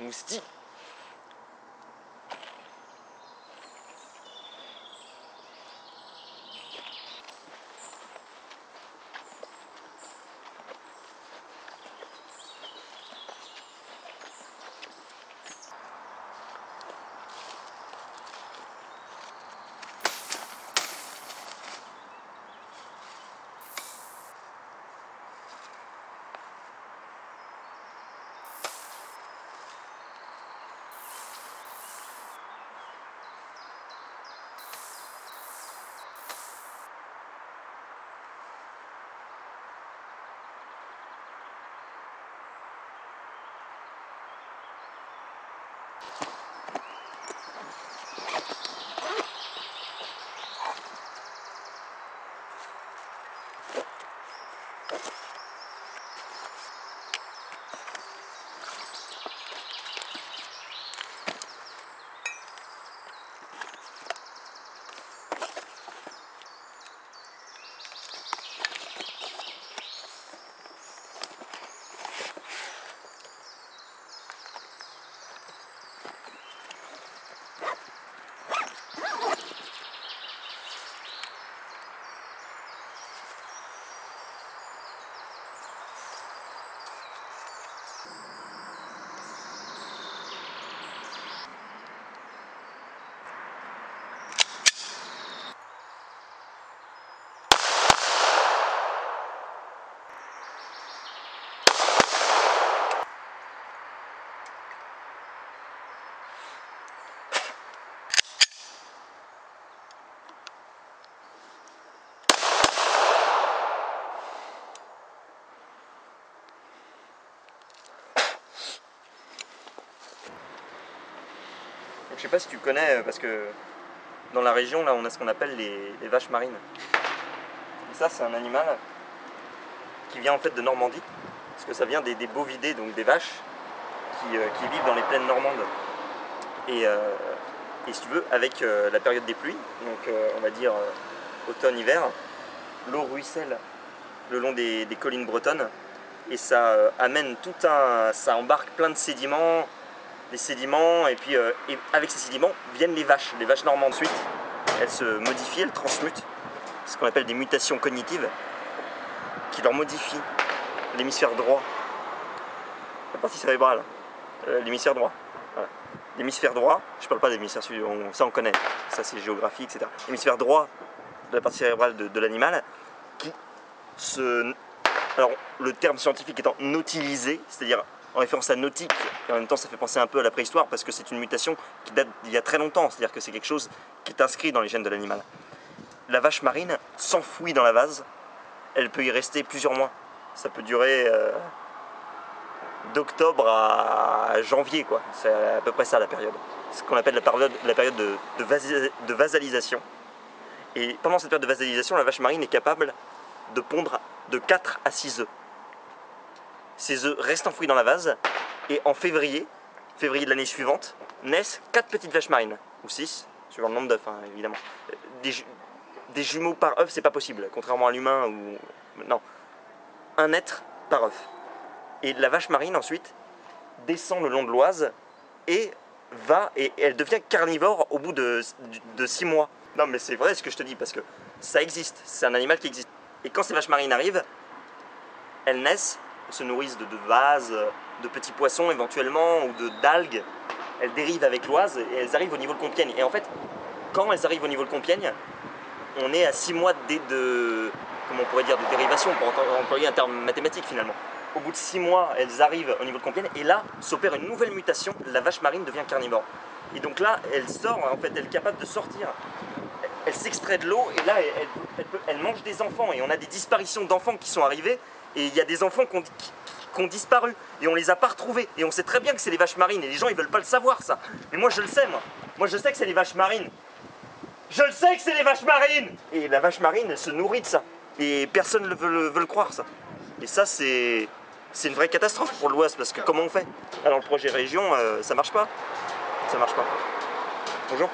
moustique. Je sais pas si tu connais, parce que dans la région, là, on a ce qu'on appelle les vaches marines. Et ça, c'est un animal qui vient en fait de Normandie, parce que ça vient des bovidés, donc des vaches, qui vivent dans les plaines normandes. Et si tu veux, avec la période des pluies, donc on va dire automne-hiver, l'eau ruisselle le long des collines bretonnes, et ça amène ça embarque plein de sédiments, des sédiments, et puis avec ces sédiments viennent les vaches normandes. Ensuite, elles se modifient, elles transmutent, ce qu'on appelle des mutations cognitives, qui leur modifient l'hémisphère droit, la partie cérébrale, l'hémisphère droit. Voilà. L'hémisphère droit, je parle pas d'hémisphère sud, ça on connaît, ça c'est géographie, etc. L'hémisphère droit de la partie cérébrale de l'animal, qui alors le terme scientifique étant nautilisé, c'est-à-dire en référence à nautique, et en même temps ça fait penser un peu à la préhistoire parce que c'est une mutation qui date d'il y a très longtemps, c'est-à-dire que c'est quelque chose qui est inscrit dans les gènes de l'animal. La vache marine s'enfouit dans la vase, elle peut y rester plusieurs mois, ça peut durer d'octobre à janvier, quoi. C'est à peu près ça la période. Ce qu'on appelle la période de vasalisation. Et pendant cette période de vasalisation, la vache marine est capable de pondre de 4 à 6 œufs. Ces œufs restent enfouis dans la vase, et en février de l'année suivante, naissent 4 petites vaches marines, ou 6, suivant le nombre d'œufs, hein, évidemment. Des jumeaux par œuf, c'est pas possible, contrairement à l'humain, ou... Non. Un être par œuf. Et la vache marine, ensuite, descend le long de l'Oise, et elle devient carnivore au bout de 6 mois. Non, mais c'est vrai ce que je te dis, parce que ça existe, c'est un animal qui existe. Et quand ces vaches marines arrivent, elles naissent, se nourrissent de vases, de petits poissons éventuellement, ou d'algues. Elles dérivent avec l'Oise et elles arrivent au niveau de Compiègne. Et en fait, quand elles arrivent au niveau de Compiègne, on est à 6 mois comment on pourrait dire, de dérivation, pour employer un terme mathématique finalement. Au bout de 6 mois, elles arrivent au niveau de Compiègne, et là, s'opère une nouvelle mutation, la vache marine devient carnivore. Et donc là, elle sort, en fait, elle est capable de sortir. Elle s'extrait de l'eau, et là, elle mange des enfants. Et on a des disparitions d'enfants qui sont arrivés, et il y a des enfants qui ont disparu, et on les a pas retrouvés. Et on sait très bien que c'est les vaches marines, et les gens, ils veulent pas le savoir, ça. Mais moi, je le sais, moi. Moi, je sais que c'est les vaches marines. Je le sais que c'est les vaches marines! Et la vache marine, elle se nourrit de ça. Et personne ne veut le croire, ça. Et ça, c'est une vraie catastrophe pour l'Oise, parce que comment on fait? Alors, le projet région, ça marche pas. Ça marche pas. Bonjour.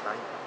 vache marine.